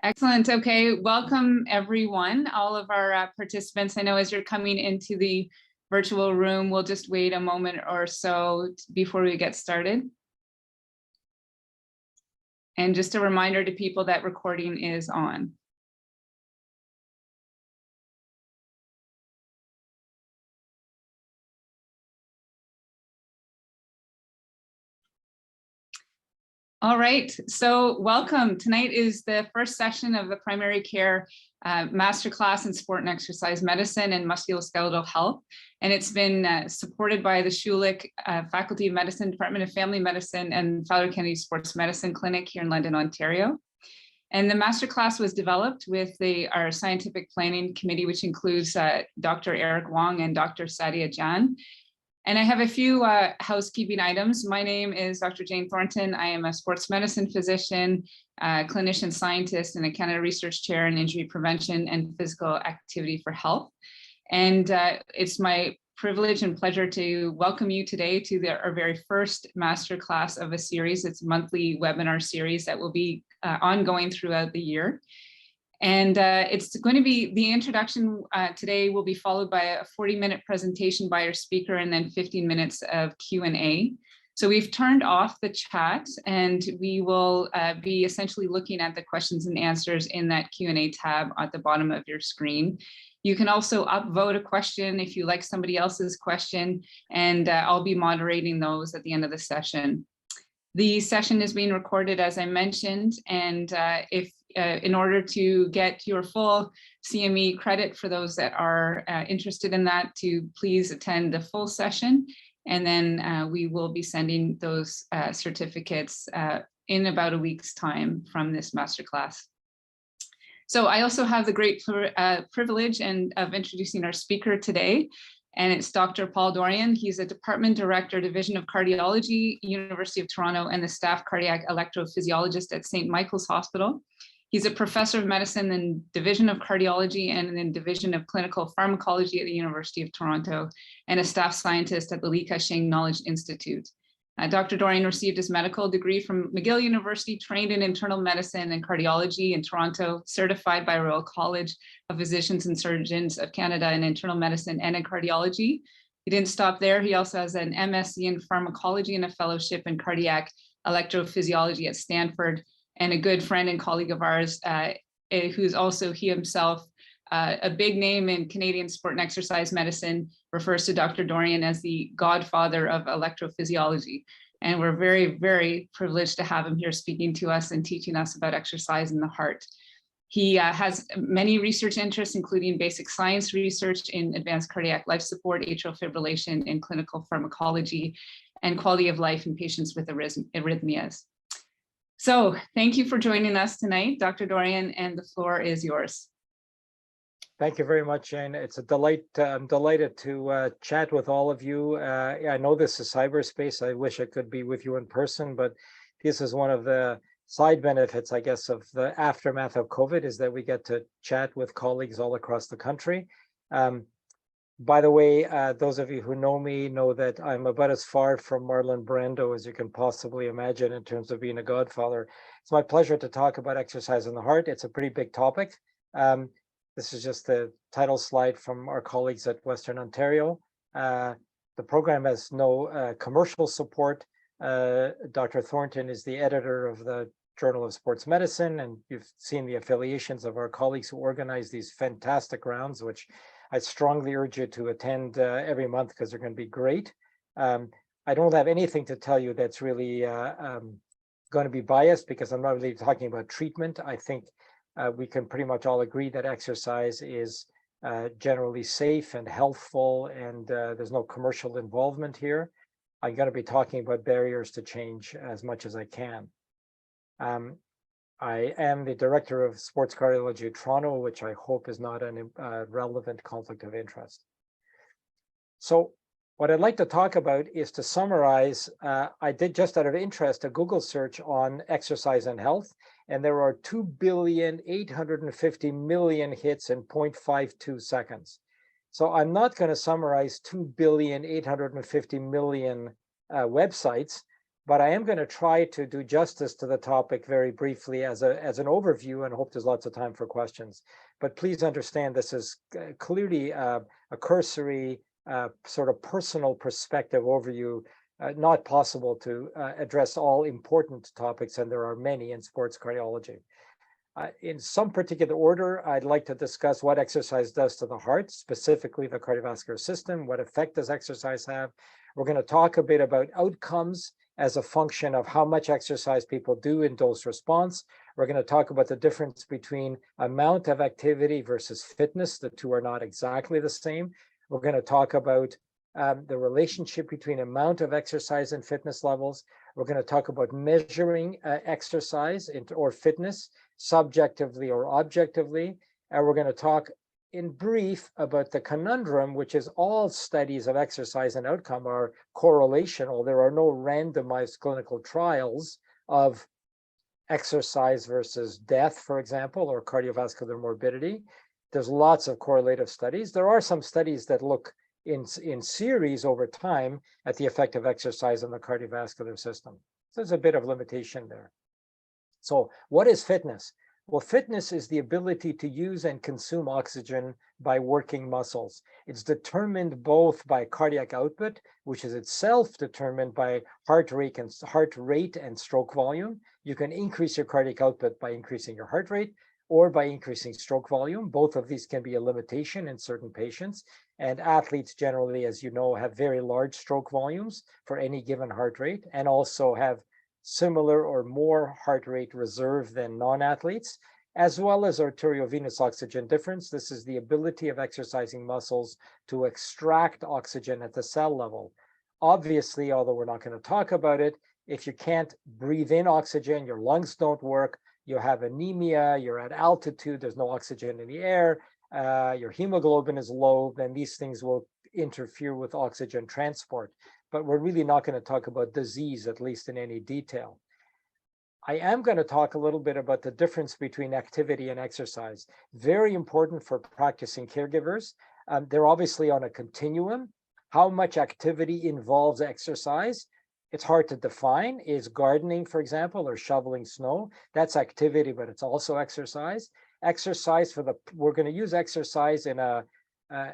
Excellent. Okay, welcome everyone, all of our participants. I know as you're coming into the virtual room, we'll just wait a moment or so before we get started. And just a reminder to people that recording is on. All right, so welcome. Tonight is the first session of the Primary Care Masterclass in Sport and Exercise Medicine and Musculoskeletal Health. And it's been supported by the Schulich Faculty of Medicine, Department of Family Medicine, and Fowler Kennedy Sports Medicine Clinic here in London, Ontario. And the masterclass was developed with our scientific planning committee, which includes Dr. Eric Wong and Dr. Sadia Jan. And I have a few housekeeping items. My name is Dr. Jane Thornton. I am a sports medicine physician, clinician scientist, and a Canada Research Chair in Injury Prevention and Physical Activity for Health. And it's my privilege and pleasure to welcome you today to our very first masterclass of a series. It's a monthly webinar series that will be ongoing throughout the year. And it's going to be the introduction today will be followed by a 40-minute presentation by our speaker and then 15 minutes of Q&A. So we've turned off the chat and we will be essentially looking at the questions and answers in that Q&A tab at the bottom of your screen. You can also upvote a question if you like somebody else's question, and I'll be moderating those at the end of the session. The session is being recorded, as I mentioned, and in order to get your full CME credit for those that are interested in that, to please attend the full session, and then we will be sending those certificates in about a week's time from this masterclass. So I also have the great privilege of introducing our speaker today. And it's Dr. Paul Dorian. He's a Department Director, Division of Cardiology, University of Toronto, and the Staff Cardiac Electrophysiologist at St. Michael's Hospital. He's a Professor of Medicine in Division of Cardiology and in Division of Clinical Pharmacology at the University of Toronto, and a Staff Scientist at the Li Ka-shing Knowledge Institute. Dr. Dorian received his medical degree from McGill University, trained in internal medicine and cardiology in Toronto, certified by Royal College of Physicians and Surgeons of Canada in internal medicine and in cardiology. He didn't stop there. He also has an MSc in pharmacology and a fellowship in cardiac electrophysiology at Stanford, and a good friend and colleague of ours, who's also he himself a big name in Canadian sport and exercise medicine, refers to Dr. Dorian as the godfather of electrophysiology. And we're very, very privileged to have him here speaking to us and teaching us about exercise in the heart. He has many research interests, including basic science research in advanced cardiac life support, atrial fibrillation, and clinical pharmacology, and quality of life in patients with arrhythmias. So thank you for joining us tonight, Dr. Dorian, and the floor is yours. Thank you very much, Jane. It's a delight. I'm delighted to chat with all of you. I know this is cyberspace. I wish I could be with you in person, but this is one of the side benefits, I guess, of the aftermath of COVID, is that we get to chat with colleagues all across the country. By the way, those of you who know me know that I'm about as far from Marlon Brando as you can possibly imagine in terms of being a godfather. It's my pleasure to talk about exercise in the heart. It's a pretty big topic. This is just the title slide from our colleagues at Western Ontario. The program has no commercial support. Dr. Thornton is the editor of the Journal of Sports Medicine, and you've seen the affiliations of our colleagues who organize these fantastic rounds, which I strongly urge you to attend every month because they're going to be great. I don't have anything to tell you that's really going to be biased, because I'm not really talking about treatment. I think we can pretty much all agree that exercise is generally safe and healthful, and there's no commercial involvement here. I'm going to be talking about barriers to change as much as I can. I am the Director of Sports Cardiology at Toronto, which I hope is not a relevant conflict of interest. So what I'd like to talk about is to summarize, I did, just out of interest, a Google search on exercise and health, and there are 2,850,000,000 hits in 0.52 seconds. So I'm not going to summarize 2,850,000,000 websites. but I am going to try to do justice to the topic very briefly as an overview, and hope there's lots of time for questions. But please understand this is clearly a cursory sort of personal perspective overview, not possible to address all important topics, and there are many in sports cardiology. In some particular order, I'd like to discuss what exercise does to the heart, specifically the cardiovascular system. What effect does exercise have? We're going to talk a bit about outcomes as a function of how much exercise people do in dose response. We're going to talk about the difference between amount of activity versus fitness. The two are not exactly the same. We're going to talk about the relationship between amount of exercise and fitness levels. We're going to talk about measuring exercise or fitness subjectively or objectively. And we're going to talk in brief about the conundrum, which is all studies of exercise and outcome are correlational. There are no randomized clinical trials of exercise versus death, for example, or cardiovascular morbidity. There's lots of correlative studies. There are some studies that look in series over time at the effect of exercise on the cardiovascular system. So there's a bit of limitation there. So what is fitness? Well, fitness is the ability to use and consume oxygen by working muscles. It's determined both by cardiac output, which is itself determined by heart rate and stroke volume. You can increase your cardiac output by increasing your heart rate or by increasing stroke volume. Both of these can be a limitation in certain patients. And athletes generally, as you know, have very large stroke volumes for any given heart rate, and also have similar or more heart rate reserve than non-athletes, as well as arteriovenous oxygen difference. This is the ability of exercising muscles to extract oxygen at the cell level. Obviously, although we're not going to talk about it, if you can't breathe in oxygen, your lungs don't work, you have anemia, you're at altitude, there's no oxygen in the air, your hemoglobin is low, then these things will interfere with oxygen transport. But we're really not going to talk about disease, at least in any detail. I am going to talk a little bit about the difference between activity and exercise. Very important for practicing caregivers. They're obviously on a continuum. How much activity involves exercise? It's hard to define. Is gardening, for example, or shoveling snow? That's activity, but it's also exercise. We're going to use exercise in a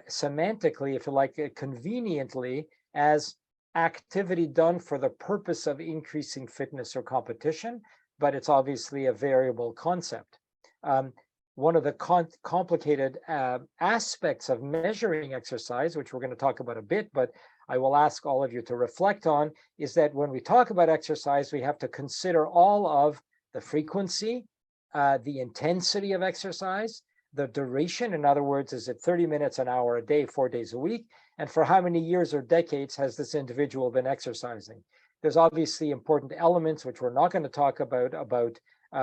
semantically, if you like, conveniently as activity done for the purpose of increasing fitness or competition, but it's obviously a variable concept. One of the complicated aspects of measuring exercise, which we're going to talk about a bit, but I will ask all of you to reflect on, is that when we talk about exercise, we have to consider all of the frequency, the intensity of exercise, the duration. In other words, is it 30 minutes, an hour a day, 4 days a week? And for how many years or decades has this individual been exercising? There's obviously important elements, which we're not going to talk about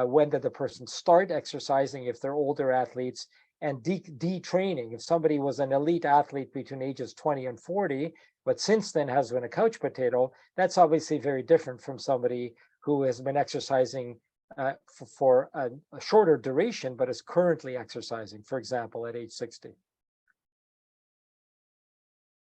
when did the person start exercising if they're older athletes, and detraining. If somebody was an elite athlete between ages 20 and 40, but since then has been a couch potato, that's obviously very different from somebody who has been exercising for a shorter duration, but is currently exercising, for example, at age 60.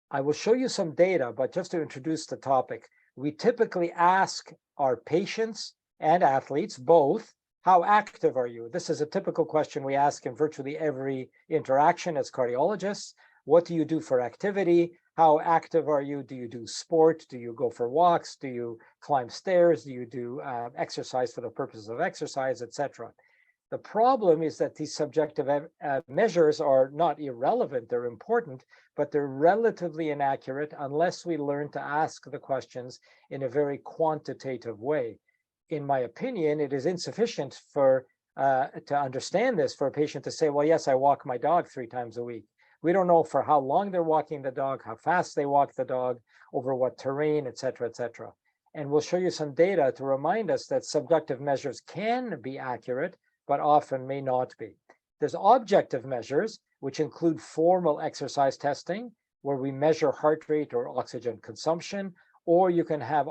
I will show you some data, but just to introduce the topic, we typically ask our patients and athletes both, how active are you? This is a typical question we ask in virtually every interaction as cardiologists. What do you do for activity? How active are you? Do you do sport? Do you go for walks? Do you climb stairs? Do you do exercise for the purpose of exercise, etc.? The problem is that these subjective measures are not irrelevant, they're important, but they're relatively inaccurate unless we learn to ask the questions in a very quantitative way. In my opinion, it is insufficient to understand this for a patient to say, well, yes, I walk my dog 3 times a week. We don't know for how long they're walking the dog, how fast they walk the dog, over what terrain, et cetera, et cetera. And we'll show you some data to remind us that subjective measures can be accurate, but often may not be. There's objective measures, which include formal exercise testing, where we measure heart rate or oxygen consumption, or you can have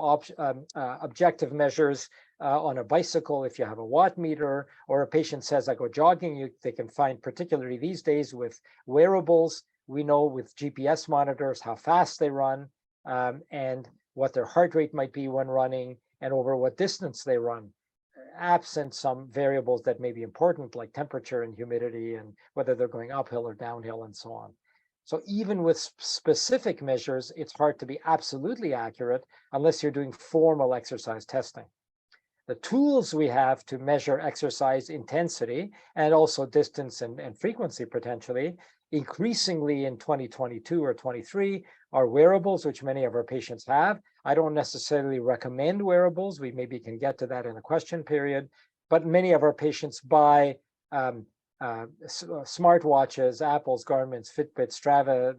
objective measures on a bicycle if you have a watt meter, or a patient says, I go jogging. They can find, particularly these days with wearables, we know with GPS monitors how fast they run and what their heart rate might be when running, and over what distance they run, absent some variables that may be important, like temperature and humidity, and whether they're going uphill or downhill, and so on. So even with specific measures, it's hard to be absolutely accurate unless you're doing formal exercise testing. The tools we have to measure exercise intensity and also distance and frequency potentially, increasingly in 2022 or 23, are wearables, which many of our patients have. I don't necessarily recommend wearables. We maybe can get to that in a question period, but many of our patients buy smartwatches, Apple's, Garmin's, Fitbit, Strava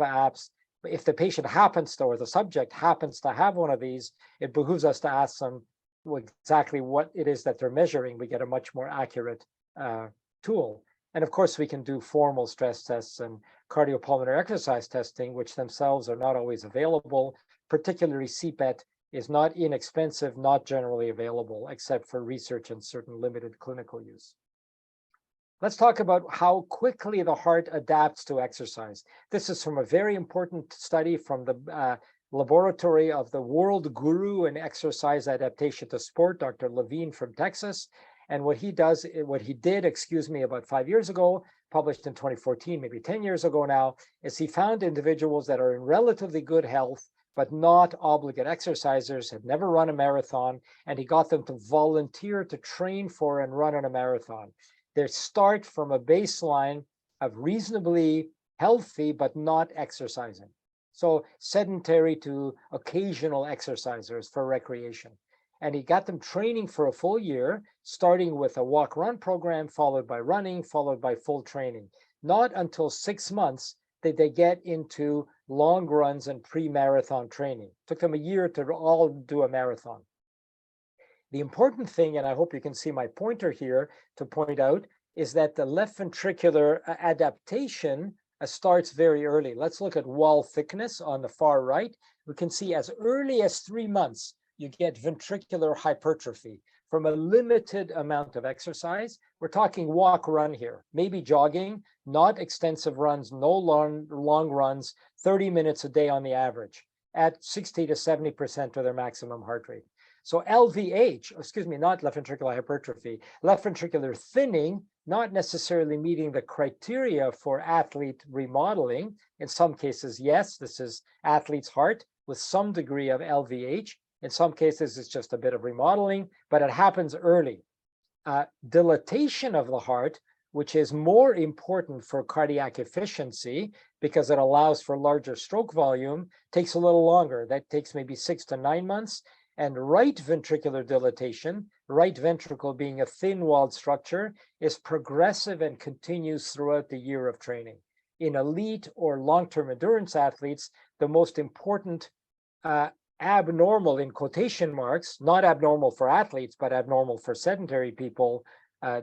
apps. If the patient happens to, or the subject happens to have one of these, it behooves us to ask them exactly what it is that they're measuring. We get a much more accurate tool. And of course, we can do formal stress tests and cardiopulmonary exercise testing, which themselves are not always available. Particularly CPET is not inexpensive, not generally available, except for research and certain limited clinical use. Let's talk about how quickly the heart adapts to exercise. This is from a very important study from the laboratory of the world guru in exercise adaptation to sport, Dr. Levine from Texas. And what he did, about 5 years ago, published in 2014, maybe 10 years ago now, is he found individuals that are in relatively good health, but not obligate exercisers, had never run a marathon, and he got them to volunteer to train for and run on a marathon. They start from a baseline of reasonably healthy, but not exercising. So sedentary to occasional exercisers for recreation. And he got them training for a full year, starting with a walk-run program, followed by running, followed by full training. Not until 6 months did they get into long runs and pre-marathon training. It took them a year to all do a marathon. The important thing, and I hope you can see my pointer here to point out, is that the left ventricular adaptation starts very early. Let's look at wall thickness on the far right. We can see as early as 3 months, you get ventricular hypertrophy from a limited amount of exercise. We're talking walk, run here, maybe jogging, not extensive runs, no long runs, 30 minutes a day on the average at 60 to 70% of their maximum heart rate. So LVH, not left ventricular hypertrophy, left ventricular thinning, not necessarily meeting the criteria for athlete remodeling. In some cases, yes, this is athlete's heart with some degree of LVH. In some cases, it's just a bit of remodeling, but it happens early. Dilatation of the heart, which is more important for cardiac efficiency because it allows for larger stroke volume, takes a little longer. That takes maybe 6 to 9 months. And right ventricular dilatation, right ventricle being a thin-walled structure, is progressive and continues throughout the year of training. In elite or long-term endurance athletes, the most important abnormal, in quotation marks, not abnormal for athletes, but abnormal for sedentary people,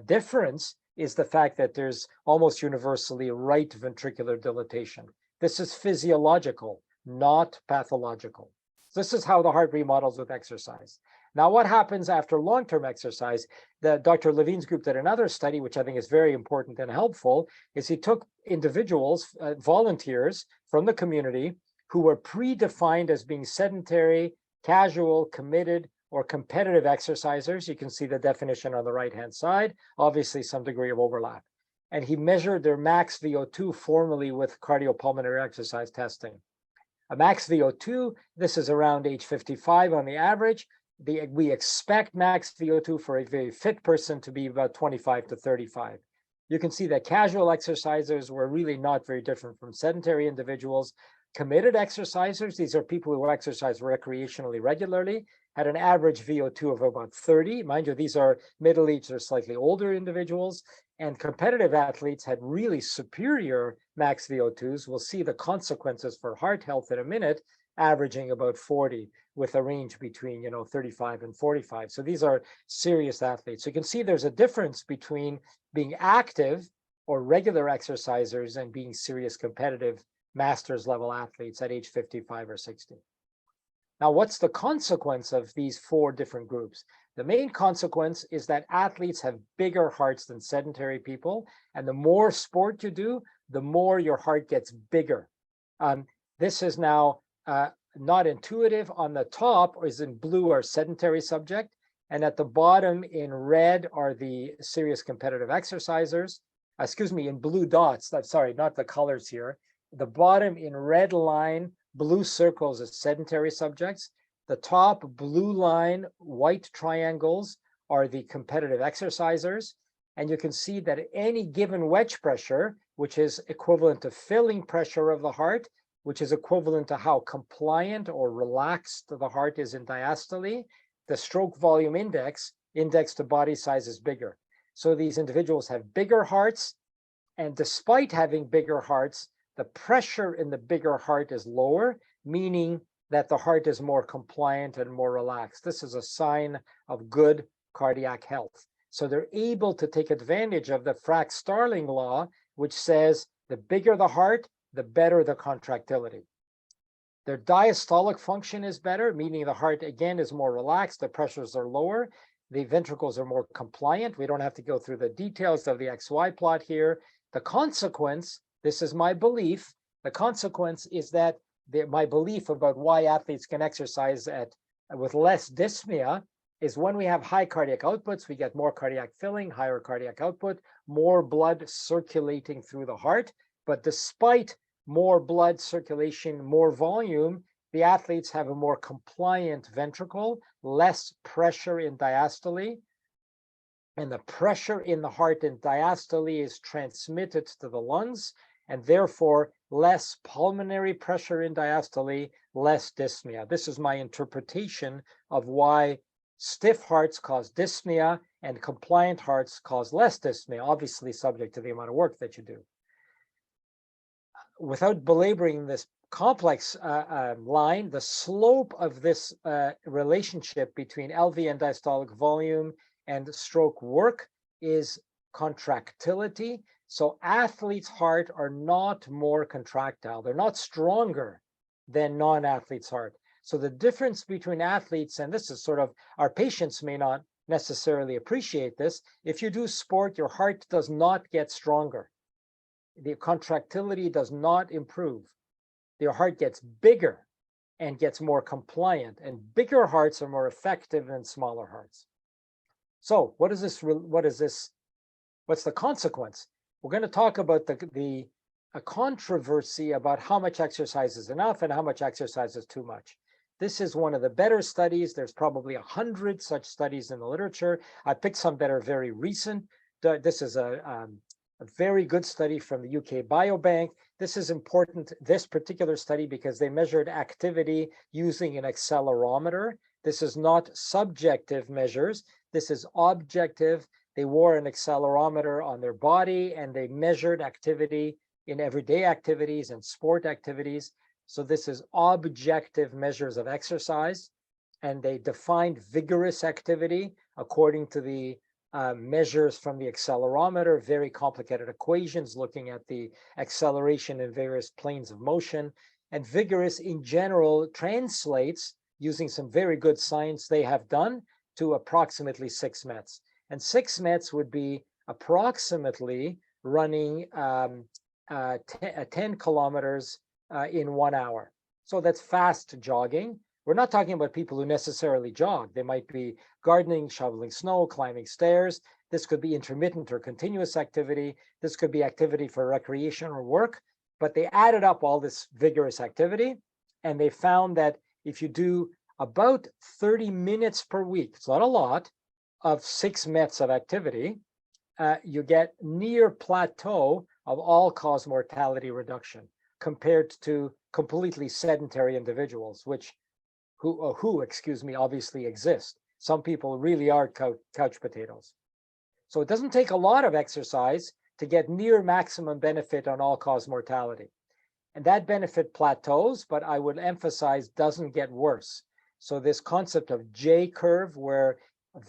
difference is the fact that there's almost universally right ventricular dilatation. This is physiological, not pathological. This is how the heart remodels with exercise. Now, what happens after long-term exercise? Dr. Levine's group did another study, which I think is very important and helpful, is he took individuals, volunteers from the community who were predefined as being sedentary, casual, committed, or competitive exercisers. You can see the definition on the right-hand side, obviously some degree of overlap. And he measured their max VO2 formally with cardiopulmonary exercise testing. A max VO2, this is around age 55 on the average. We expect max VO2 for a very fit person to be about 25 to 35. You can see that casual exercisers were really not very different from sedentary individuals. Committed exercisers, these are people who exercise recreationally regularly, had an average VO2 of about 30. Mind you, these are middle-aged or slightly older individuals. And competitive athletes had really superior max VO2s. We'll see the consequences for heart health in a minute, averaging about 40 with a range between 35 and 45. So these are serious athletes. So you can see there's a difference between being active or regular exercisers and being serious competitive masters level athletes at age 55 or 60. Now, what's the consequence of these 4 different groups? The main consequence is that athletes have bigger hearts than sedentary people, and the more sport you do, the more your heart gets bigger. This is now not intuitive. On the top is in blue are sedentary subject, and at the bottom in red are the serious competitive exercisers. Excuse me, in blue dots, sorry, not the colors here. The bottom in red line, blue circles is sedentary subjects. The top blue line, white triangles are the competitive exercisers. And you can see that at any given wedge pressure, which is equivalent to filling pressure of the heart, which is equivalent to how compliant or relaxed the heart is in diastole, the stroke volume index to body size is bigger. So these individuals have bigger hearts, and despite having bigger hearts, the pressure in the bigger heart is lower, meaning that the heart is more compliant and more relaxed. This is a sign of good cardiac health. So they're able to take advantage of the Frack-Starling law, which says the bigger the heart, the better the contractility. Their diastolic function is better, meaning the heart, again, is more relaxed, the pressures are lower, the ventricles are more compliant. We don't have to go through the details of the XY plot here. The consequence, this is my belief, the consequence is that my belief about why athletes can exercise with less dyspnea is when we have high cardiac outputs, we get more cardiac filling, higher cardiac output, more blood circulating through the heart. But despite more blood circulation, more volume, the athletes have a more compliant ventricle, less pressure in diastole, and the pressure in the heart in diastole is transmitted to the lungs, and therefore less pulmonary pressure in diastole, less dyspnea. This is my interpretation of why stiff hearts cause dyspnea and compliant hearts cause less dyspnea, obviously subject to the amount of work that you do. Without belaboring this complex line, the slope of this relationship between LV and diastolic volume and stroke work is contractility. So athletes' heart are not more contractile. They're not stronger than non-athletes' heart. So the difference between athletes, and this is sort of, our patients may not necessarily appreciate this. If you do sport, your heart does not get stronger. The contractility does not improve. Your heart gets bigger and gets more compliant, and bigger hearts are more effective than smaller hearts. So what's the consequence? We're going to talk about a controversy about how much exercise is enough and how much exercise is too much. This is one of the better studies. There's probably 100 such studies in the literature. I picked some that are very recent. This is a very good study from the UK Biobank. This is important, this particular study, because they measured activity using an accelerometer. This is not subjective measures. This is objective. They wore an accelerometer on their body and they measured activity in everyday activities and sport activities. So this is objective measures of exercise. And they defined vigorous activity according to the measures from the accelerometer, very complicated equations looking at the acceleration in various planes of motion. And vigorous in general translates, using some very good science they have done, to approximately 6 METs. And 6 METs would be approximately running 10 kilometers in 1 hour. So that's fast jogging. We're not talking about people who necessarily jog. They might be gardening, shoveling snow, climbing stairs. This could be intermittent or continuous activity. This could be activity for recreation or work. But they added up all this vigorous activity, and they found that if you do about 30 minutes per week, it's not a lot, of 6 METs of activity, you get near plateau of all-cause mortality reduction compared to completely sedentary individuals, who obviously exist. Some people really are couch potatoes. So it doesn't take a lot of exercise to get near maximum benefit on all-cause mortality. And that benefit plateaus, but I would emphasize doesn't get worse. So this concept of J curve, where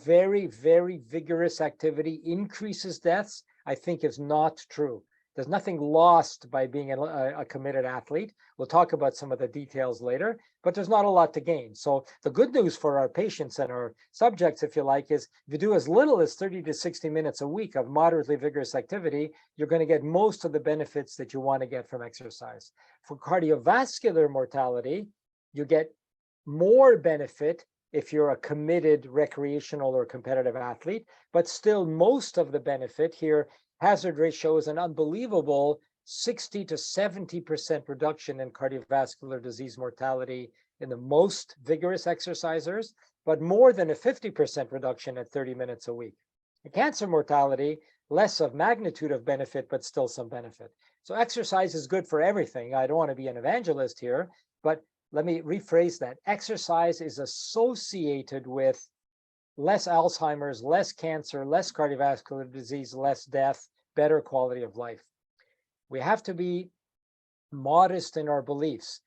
very, very vigorous activity increases deaths, I think is not true. There's nothing lost by being a committed athlete. We'll talk about some of the details later, but there's not a lot to gain. So the good news for our patients and our subjects, if you like, is if you do as little as 30 to 60 minutes a week of moderately vigorous activity, you're going to get most of the benefits that you want to get from exercise. For cardiovascular mortality, You get more benefit if you're a committed recreational or competitive athlete, but still most of the benefit here, hazard ratio is an unbelievable 60 to 70% reduction in cardiovascular disease mortality in the most vigorous exercisers, but more than a 50% reduction at 30 minutes a week. In cancer mortality, less of magnitude of benefit, but still some benefit. So exercise is good for everything. I don't want to be an evangelist here, but let me rephrase that. Exercise is associated with less Alzheimer's, less cancer, less cardiovascular disease, less death, better quality of life. We have to be modest in our beliefs.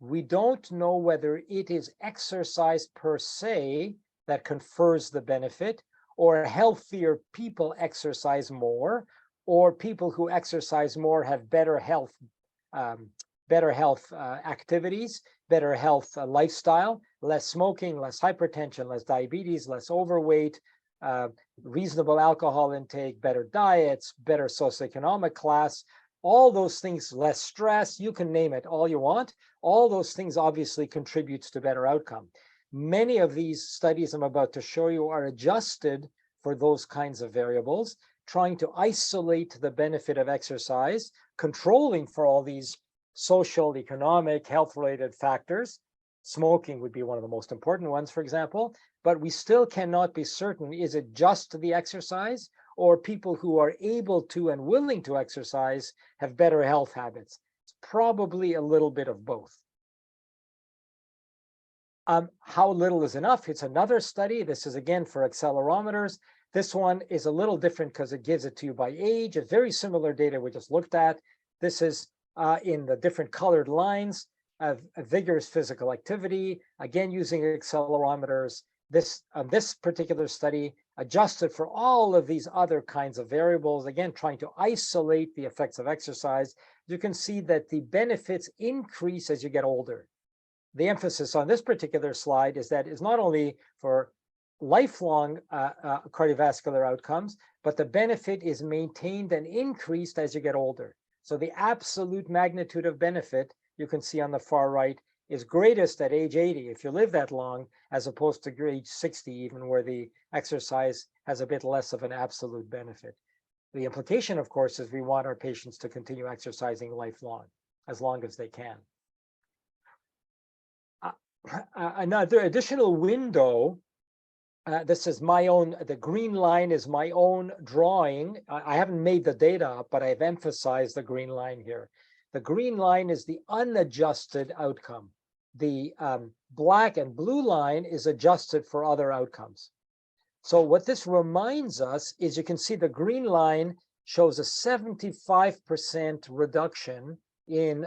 We don't know whether it is exercise per se that confers the benefit, or healthier people exercise more, or people who exercise more have better health activities, better health lifestyle, less smoking, less hypertension, less diabetes, less overweight, reasonable alcohol intake, better diets, better socioeconomic class, all those things, less stress, you can name it all you want. All those things obviously contributes to better outcome. Many of these studies I'm about to show you are adjusted for those kinds of variables, trying to isolate the benefit of exercise, controlling for all these social, economic, health-related factors. Smoking would be one of the most important ones, for example, but we still cannot be certain, is it just the exercise, or people who are able to and willing to exercise have better health habits? It's probably a little bit of both. How little is enough? It's another study. This is again for accelerometers. This one is a little different because it gives it to you by age. It's very similar data we just looked at. This is in the different colored lines of vigorous physical activity, again using accelerometers. This particular study adjusted for all of these other kinds of variables, again trying to isolate the effects of exercise. You can see that the benefits increase as you get older. The emphasis on this particular slide is that it's not only for lifelong cardiovascular outcomes, but the benefit is maintained and increased as you get older. So the absolute magnitude of benefit, you can see on the far right, is greatest at age 80, if you live that long, as opposed to age 60, even where the exercise has a bit less of an absolute benefit. The implication, of course, is we want our patients to continue exercising lifelong, as long as they can. Another additional window, this is my own, the green line is my own drawing. I haven't made the data up, but I've emphasized the green line here. The green line is the unadjusted outcome. The black and blue line is adjusted for other outcomes. So what this reminds us is, you can see the green line shows a 75% reduction in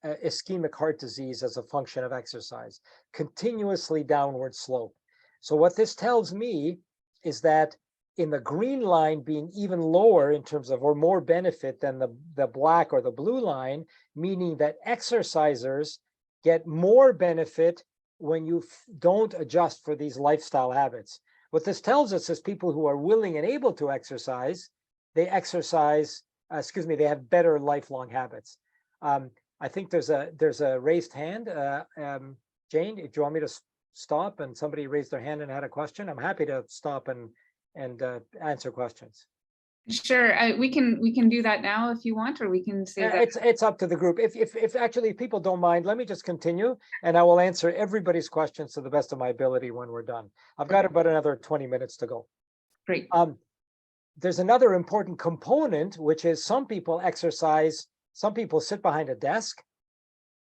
ischemic heart disease as a function of exercise, continuously downward slope. So what this tells me is that in the green line being even lower in terms of, or more benefit than the black or the blue line, meaning that exercisers get more benefit when you don't adjust for these lifestyle habits. What this tells us is people who are willing and able to exercise, they have better lifelong habits. I think there's a raised hand. Jane, do you want me to stop? And somebody raised their hand and had a question. I'm happy to stop and answer questions. Sure, we can do that now if you want, or we can say that. It's up to the group. If actually people don't mind, let me just continue, and I will answer everybody's questions to the best of my ability when we're done. I've got about another 20 minutes to go. Great. There's another important component, which is some people exercise. Some people sit behind a desk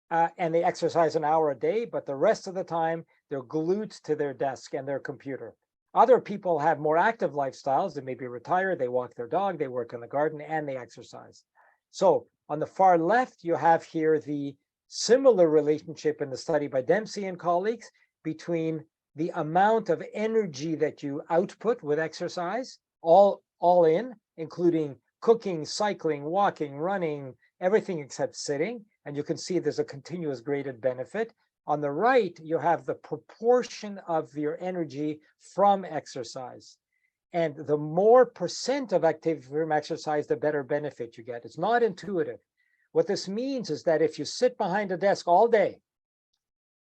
and they exercise an hour a day, but the rest of the time they're glued to their desk and their computer. Other people have more active lifestyles. They may be retired, they walk their dog, they work in the garden, and they exercise. So on the far left, you have here the similar relationship in the study by Dempsey and colleagues between the amount of energy that you output with exercise, all in, including cooking, cycling, walking, running, everything except sitting. And you can see there's a continuous graded benefit. On the right, you have the proportion of your energy from exercise. And the more percent of activity from exercise, the better benefit you get. It's not intuitive. What this means is that if you sit behind a desk all day,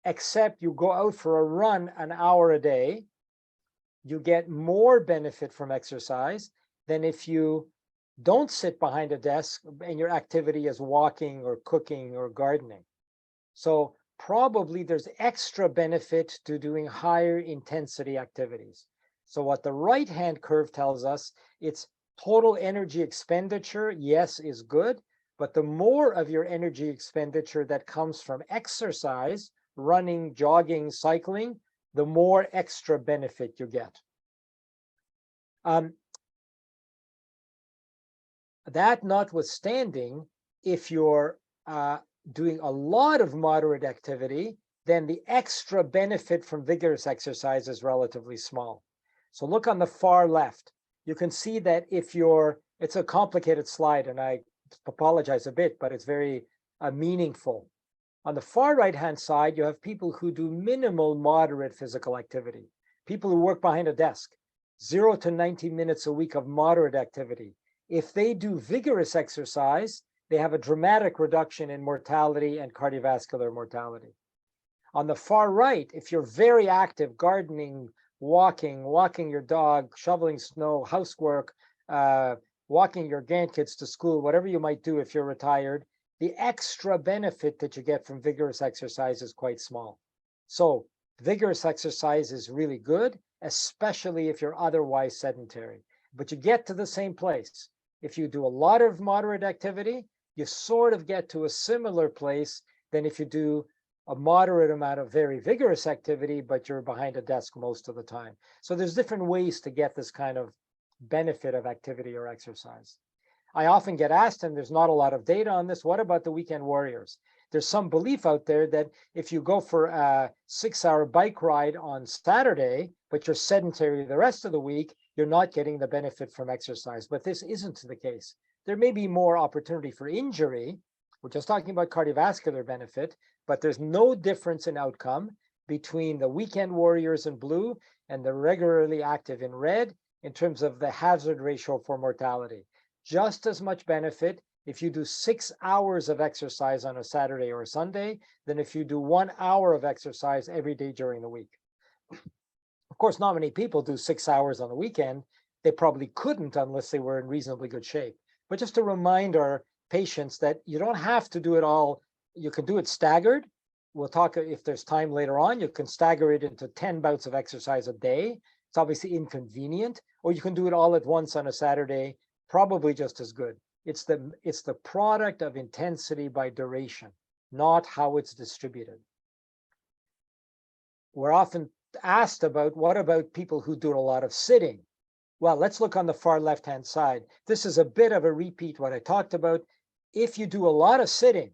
except you go out for a run an hour a day, you get more benefit from exercise than if you don't sit behind a desk and your activity is walking or cooking or gardening. So probably there's extra benefit to doing higher intensity activities. So what the right-hand curve tells us, it's total energy expenditure, yes, is good, but the more of your energy expenditure that comes from exercise, running, jogging, cycling, the more extra benefit you get. That notwithstanding, if you're doing a lot of moderate activity, then the extra benefit from vigorous exercise is relatively small. So look on the far left. You can see that if it's a complicated slide, and I apologize a bit, but it's very meaningful. On the far right-hand side, you have people who do minimal moderate physical activity, people who work behind a desk, 0 to 90 minutes a week of moderate activity. If they do vigorous exercise, they have a dramatic reduction in mortality and cardiovascular mortality. On the far right, if you're very active, gardening, walking your dog, shoveling snow, housework, walking your grandkids to school, whatever you might do if you're retired, the extra benefit that you get from vigorous exercise is quite small. So vigorous exercise is really good, especially if you're otherwise sedentary. But you get to the same place. If you do a lot of moderate activity, you sort of get to a similar place than if you do a moderate amount of very vigorous activity, but you're behind a desk most of the time. So there's different ways to get this kind of benefit of activity or exercise. I often get asked, and there's not a lot of data on this, what about the weekend warriors? There's some belief out there that if you go for a 6-hour bike ride on Saturday, but you're sedentary the rest of the week, you're not getting the benefit from exercise. But this isn't the case. There may be more opportunity for injury. We're just talking about cardiovascular benefit, but there's no difference in outcome between the weekend warriors in blue and the regularly active in red in terms of the hazard ratio for mortality. Just as much benefit if you do 6 hours of exercise on a Saturday or a Sunday than if you do 1 hour of exercise every day during the week. Of course, not many people do 6 hours on the weekend. They probably couldn't unless they were in reasonably good shape. But just to remind our patients that you don't have to do it all. You can do it staggered. We'll talk if there's time later on. You can stagger it into 10 bouts of exercise a day. It's obviously inconvenient, or you can do it all at once on a Saturday, probably just as good. It's the product of intensity by duration, not how it's distributed. We're often asked about, what about people who do a lot of sitting? Well, let's look on the far left-hand side. This is a bit of a repeat what I talked about. If you do a lot of sitting,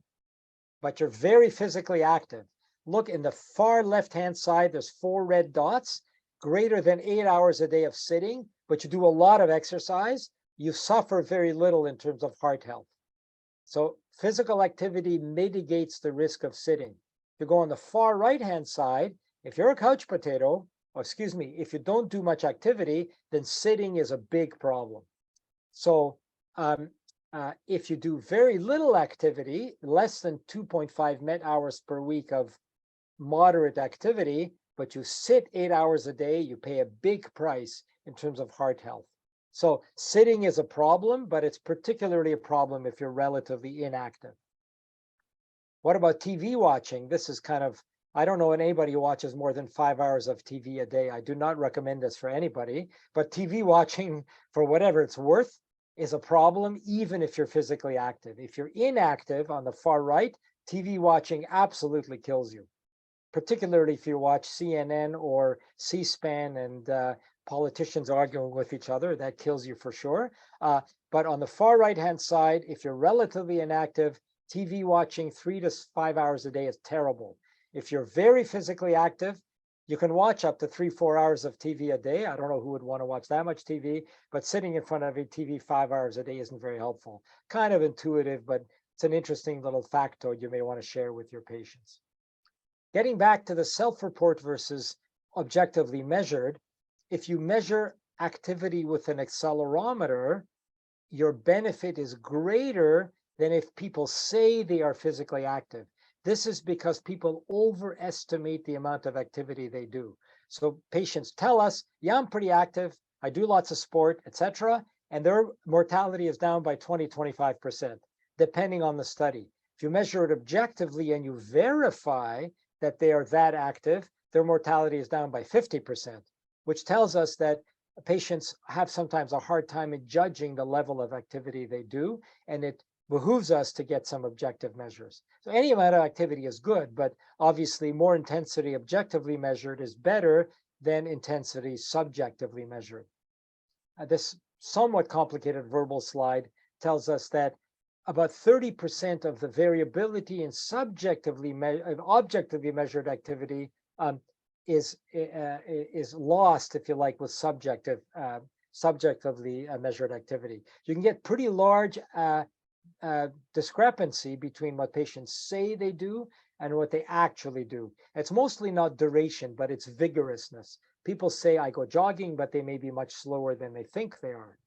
but you're very physically active, look in the far left-hand side, there's 4 red dots, greater than 8 hours a day of sitting, but you do a lot of exercise, you suffer very little in terms of heart health. So physical activity mitigates the risk of sitting. If you go on the far right-hand side, if you're a couch potato, or excuse me, if you don't do much activity, then sitting is a big problem. So if you do very little activity, less than 2.5 Met hours per week of moderate activity, but you sit 8 hours a day, you pay a big price in terms of heart health. So sitting is a problem, but it's particularly a problem if you're relatively inactive. What about TV watching? This is kind of, I don't know anybody who watches more than 5 hours of TV a day. I do not recommend this for anybody, but TV watching, for whatever it's worth, is a problem even if you're physically active. If you're inactive on the far right, TV watching absolutely kills you, particularly if you watch CNN or C-SPAN and politicians arguing with each other, that kills you for sure. But on the far right-hand side, if you're relatively inactive, TV watching 3 to 5 hours a day is terrible. If you're very physically active, you can watch up to 3-4 hours of TV a day. I don't know who would want to watch that much TV, but sitting in front of a TV 5 hours a day isn't very helpful. Kind of intuitive, but it's an interesting little factoid you may want to share with your patients. Getting back to the self-report versus objectively measured, if you measure activity with an accelerometer, your benefit is greater than if people say they are physically active. This is because people overestimate the amount of activity they do. So patients tell us, yeah, I'm pretty active, I do lots of sport, etc., and their mortality is down by 20, 25%, depending on the study. If you measure it objectively and you verify that they are that active, their mortality is down by 50%, which tells us that patients have sometimes a hard time in judging the level of activity they do, and it behooves us to get some objective measures. So any amount of activity is good, but obviously more intensity objectively measured is better than intensity subjectively measured. This somewhat complicated verbal slide tells us that about 30% of the variability in objectively measured activity is lost, if you like, with subjectively measured activity. You can get pretty large discrepancy between what patients say they do and what they actually do. It's mostly not duration, but it's vigorousness. People say, I go jogging, but they may be much slower than they think they are.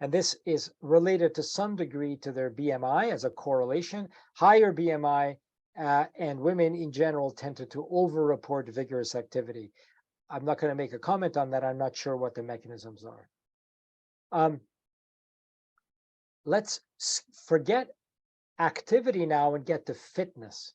And this is related to some degree to their BMI as a correlation. Higher BMI and women in general tended to over-report vigorous activity. I'm not going to make a comment on that. I'm not sure what the mechanisms are. Let's forget activity now and get to fitness.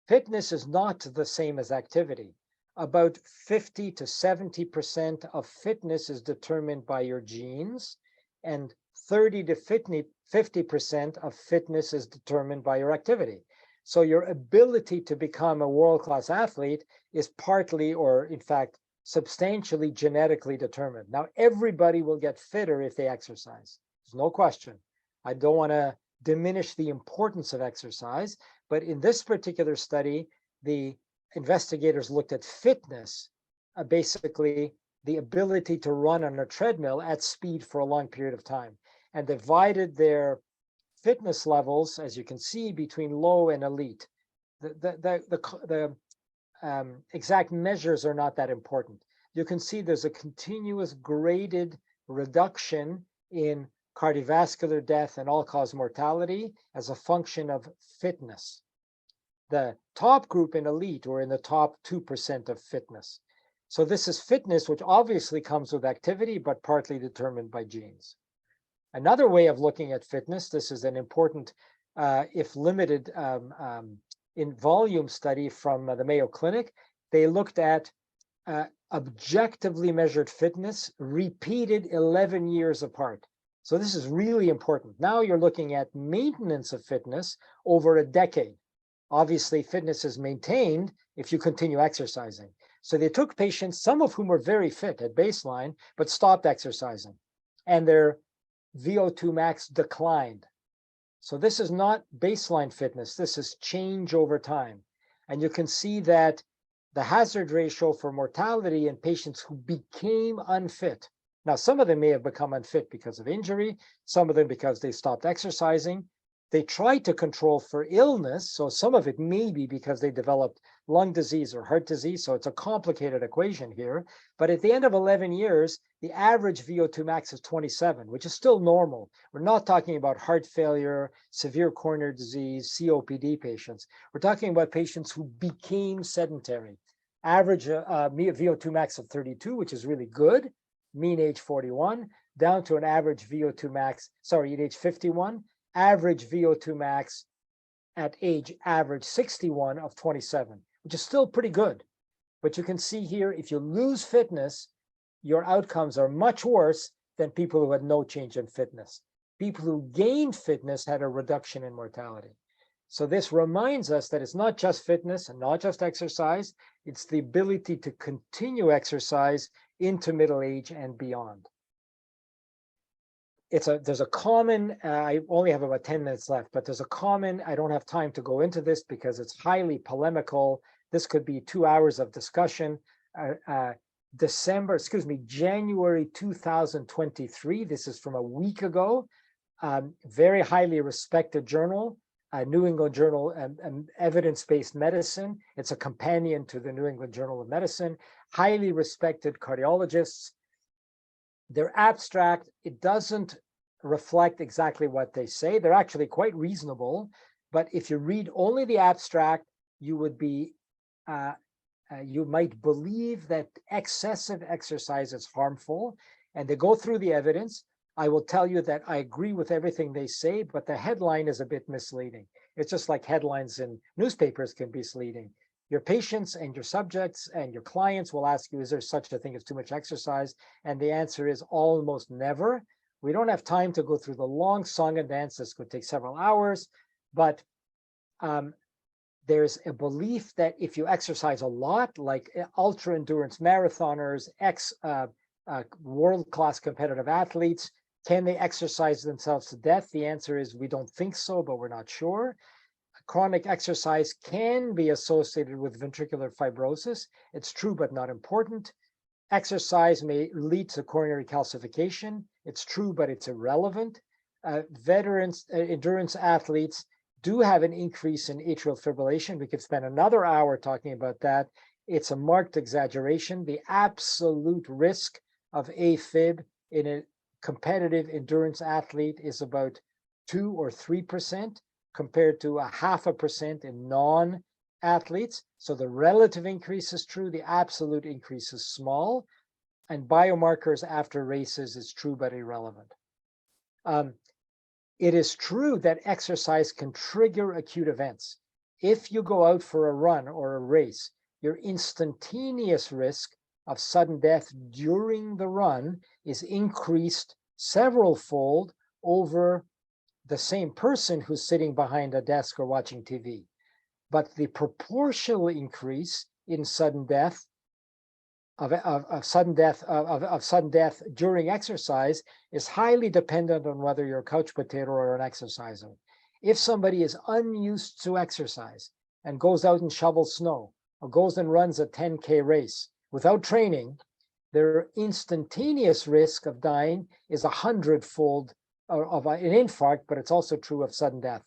Fitness is not the same as activity. About 50 to 70% of fitness is determined by your genes, and 30 to 50% of fitness is determined by your activity. So your ability to become a world-class athlete is partly, or in fact, substantially genetically determined. Now, everybody will get fitter if they exercise. There's no question. I don't want to diminish the importance of exercise, but in this particular study, the investigators looked at fitness, basically the ability to run on a treadmill at speed for a long period of time, and divided their fitness levels, as you can see, between low and elite. The exact measures are not that important. You can see there's a continuous graded reduction in cardiovascular death and all-cause mortality as a function of fitness. The top group in elite or in the top 2% of fitness. So this is fitness, which obviously comes with activity, but partly determined by genes. Another way of looking at fitness, this is an important, if limited in volume study from the Mayo Clinic. They looked at objectively measured fitness repeated 11 years apart. So this is really important. Now you're looking at maintenance of fitness over a decade. Obviously, fitness is maintained if you continue exercising. So they took patients, some of whom were very fit at baseline, but stopped exercising, and their VO2 max declined. So this is not baseline fitness. This is change over time. And you can see that the hazard ratio for mortality in patients who became unfit. Now, some of them may have become unfit because of injury, some of them because they stopped exercising. They tried to control for illness, so some of it may be because they developed lung disease or heart disease, so it's a complicated equation here. But at the end of 11 years, the average VO2 max is 27, which is still normal. We're not talking about heart failure, severe coronary disease, COPD patients. We're talking about patients who became sedentary. Average VO2 max of 32, which is really good. Mean age 41, down to an average VO2 max, at age 51, average VO2 max at age average 61 of 27, which is still pretty good. But you can see here, if you lose fitness, your outcomes are much worse than people who had no change in fitness. People who gained fitness had a reduction in mortality. So this reminds us that it's not just fitness and not just exercise, it's the ability to continue exercise into middle age and beyond. There's a common, I only have about 10 minutes left, but there's a common, I don't have time to go into this because it's highly polemical. This could be 2 hours of discussion. January 2023, this is from a week ago, very highly respected journal, New England Journal of Evidence-Based Medicine. It's a companion to the New England Journal of Medicine, highly respected cardiologists. Their abstract, it doesn't reflect exactly what they say. They're actually quite reasonable. But if you read only the abstract, you would be, you might believe that excessive exercise is harmful, and they go through the evidence. I will tell you that I agree with everything they say, but the headline is a bit misleading. It's just like headlines in newspapers can be misleading. Your patients and your subjects and your clients will ask you, is there such a thing as too much exercise? And the answer is almost never. We don't have time to go through the long song and dance. This could take several hours, but there's a belief that if you exercise a lot, like ultra endurance marathoners, world-class competitive athletes, can they exercise themselves to death? The answer is we don't think so, but we're not sure. Chronic exercise can be associated with ventricular fibrosis. It's true, but not important. Exercise may lead to coronary calcification. It's true, but it's irrelevant. Veterans, endurance athletes do have an increase in atrial fibrillation. We could spend another hour talking about that. It's a marked exaggeration. The absolute risk of AFib in a competitive endurance athlete is about 2 or 3% compared to 0.5% in non-athletes. So the relative increase is true. The absolute increase is small. And biomarkers after races is true, but irrelevant. It is true that exercise can trigger acute events. If you go out for a run or a race, your instantaneous risk of sudden death during the run is increased several-fold over the same person who's sitting behind a desk or watching TV. But the proportional increase in sudden death of sudden death during exercise is highly dependent on whether you're a couch potato or an exerciser. If somebody is unused to exercise and goes out and shovels snow or goes and runs a 10K race without training, their instantaneous risk of dying is 100-fold of an infarct, but it's also true of sudden death,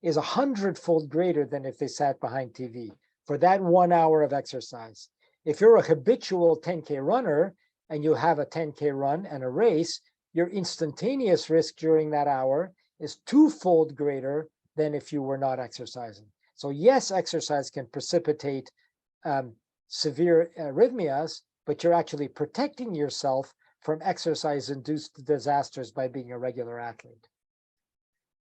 is 100-fold greater than if they sat behind TV for that 1 hour of exercise. If you're a habitual 10K runner and you have a 10K run and a race, your instantaneous risk during that hour is 2-fold greater than if you were not exercising. So yes, exercise can precipitate severe arrhythmias, but you're actually protecting yourself from exercise-induced disasters by being a regular athlete.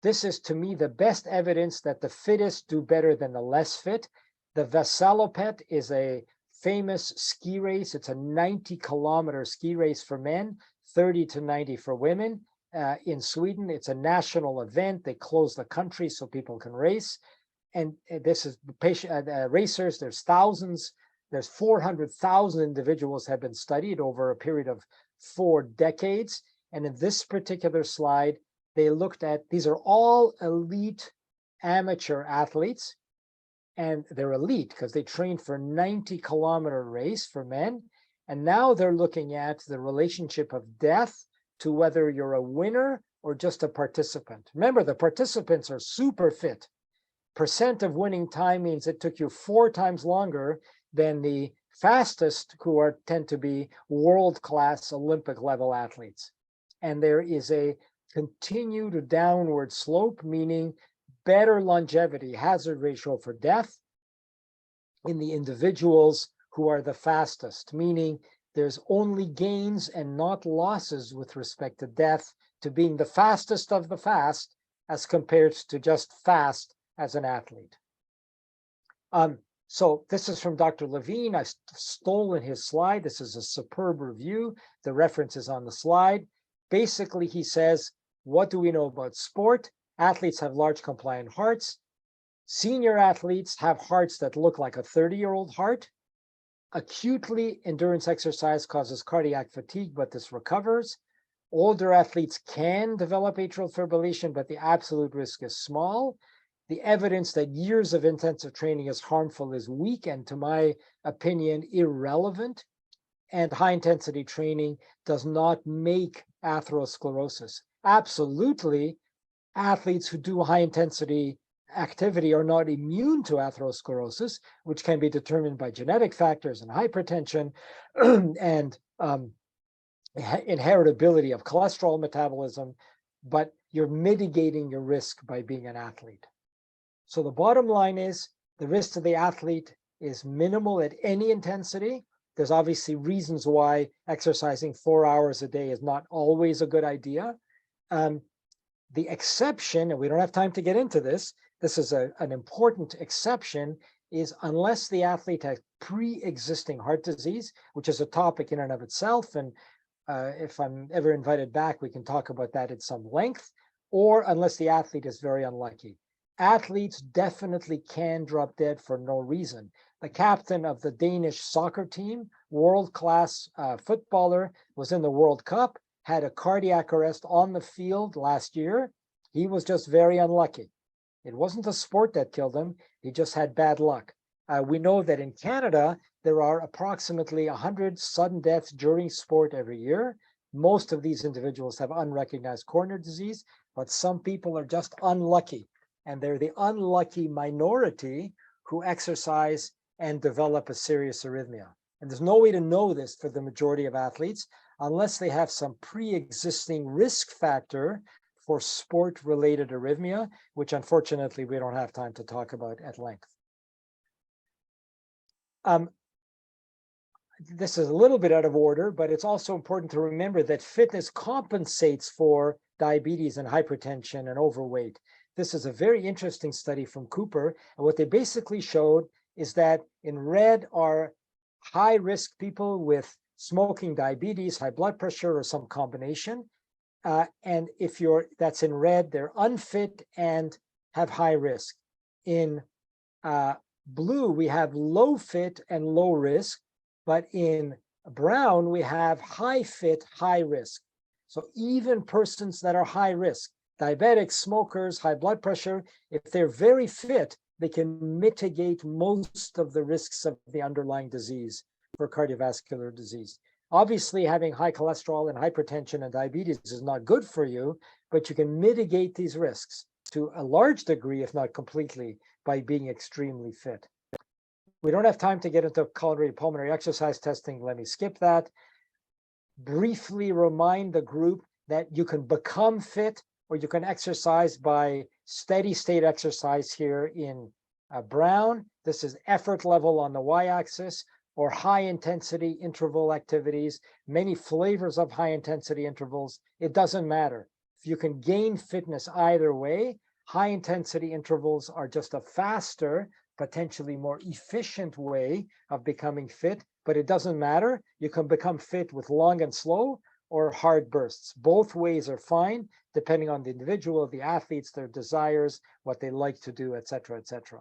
This is, to me, the best evidence that the fittest do better than the less fit. The Vasaloppet is a famous ski race. It's a 90-kilometer ski race for men, 30 to 90 for women. In Sweden, it's a national event. They close the country so people can race. And this is racers. There's thousands. There's 400,000 individuals have been studied over a period of 4 decades. And in this particular slide, they looked at, these are all elite amateur athletes. And they're elite because they trained for a 90-kilometer race for men. And now they're looking at the relationship of death to whether you're a winner or just a participant. Remember, the participants are super fit. Percent of winning time means it took you 4 times longer than the fastest, who tend to be world-class Olympic level athletes. And there is a continued downward slope, meaning better longevity, hazard ratio for death in the individuals who are the fastest, meaning there's only gains and not losses with respect to death to being the fastest of the fast as compared to just fast as an athlete. So this is from Dr. Levine. I stolen his slide. This is a superb review. The reference is on the slide. Basically, he says, what do we know about sport? Athletes have large compliant hearts. Senior athletes have hearts that look like a 30-year-old heart. Acutely, endurance exercise causes cardiac fatigue, but this recovers. Older athletes can develop atrial fibrillation, but the absolute risk is small. The evidence that years of intensive training is harmful is weak and, to my opinion, irrelevant. And high-intensity training does not make atherosclerosis. Absolutely, athletes who do high-intensity activity are not immune to atherosclerosis, which can be determined by genetic factors and hypertension and inheritability of cholesterol metabolism, but you're mitigating your risk by being an athlete. So the bottom line is the risk to the athlete is minimal at any intensity. There's obviously reasons why exercising 4 hours a day is not always a good idea. The exception, and we don't have time to get into this, this is an important exception, is unless the athlete has pre-existing heart disease, which is a topic in and of itself. And if I'm ever invited back, we can talk about that at some length, or unless the athlete is very unlucky. Athletes definitely can drop dead for no reason. The captain of the Danish soccer team, world-class footballer, was in the World Cup, had a cardiac arrest on the field last year. He was just very unlucky. It wasn't the sport that killed him. He just had bad luck. We know that in Canada, there are approximately 100 sudden deaths during sport every year. Most of these individuals have unrecognized coronary disease, but some people are just unlucky. And they're the unlucky minority who exercise and develop a serious arrhythmia. And there's no way to know this for the majority of athletes unless they have some pre-existing risk factor for sport-related arrhythmia, which unfortunately we don't have time to talk about at length. This is a little bit out of order, but it's also important to remember that fitness compensates for diabetes and hypertension and overweight. This is a very interesting study from Cooper, and what they basically showed is that in red are high-risk people with smoking, diabetes, high blood pressure, or some combination. And if that's in red, they're unfit and have high risk. In blue, we have low fit and low risk, but in brown, we have high fit, high risk. So even persons that are high risk, diabetics, smokers, high blood pressure, if they're very fit, they can mitigate most of the risks of the underlying disease for cardiovascular disease. Obviously, having high cholesterol and hypertension and diabetes is not good for you, but you can mitigate these risks to a large degree, if not completely, by being extremely fit. We don't have time to get into pulmonary exercise testing. Let me skip that. Briefly remind the group that you can become fit or you can exercise by steady state exercise here in brown. This is effort level on the y-axis, or high intensity interval activities, many flavors of high intensity intervals. It doesn't matter. If you can gain fitness either way, high intensity intervals are just a faster, potentially more efficient way of becoming fit, but it doesn't matter. You can become fit with long and slow or hard bursts. Both ways are fine, depending on the individual, the athletes, their desires, what they like to do, et cetera, et cetera.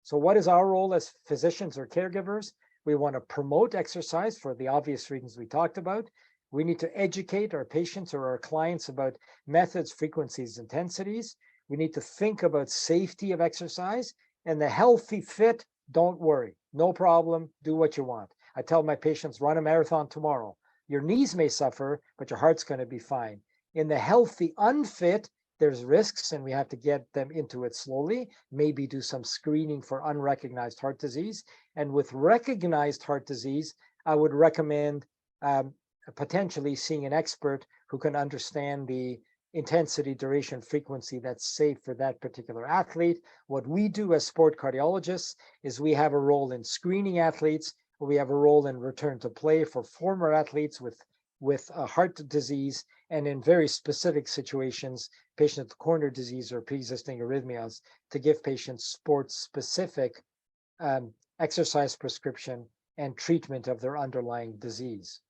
So what is our role as physicians or caregivers? We want to promote exercise for the obvious reasons we talked about. We need to educate our patients or our clients about methods, frequencies, intensities. We need to think about safety of exercise. And the healthy fit, don't worry, no problem, do what you want. I tell my patients, run a marathon tomorrow. Your knees may suffer, but your heart's going to be fine. In the healthy unfit, there's risks and we have to get them into it slowly, maybe do some screening for unrecognized heart disease. And with recognized heart disease, I would recommend potentially seeing an expert who can understand the intensity, duration, frequency that's safe for that particular athlete. What we do as sport cardiologists is we have a role in screening athletes. We have a role in return to play for former athletes with heart disease, and in very specific situations, patients with coronary disease or pre-existing arrhythmias, to give patients sports-specific exercise prescription and treatment of their underlying disease.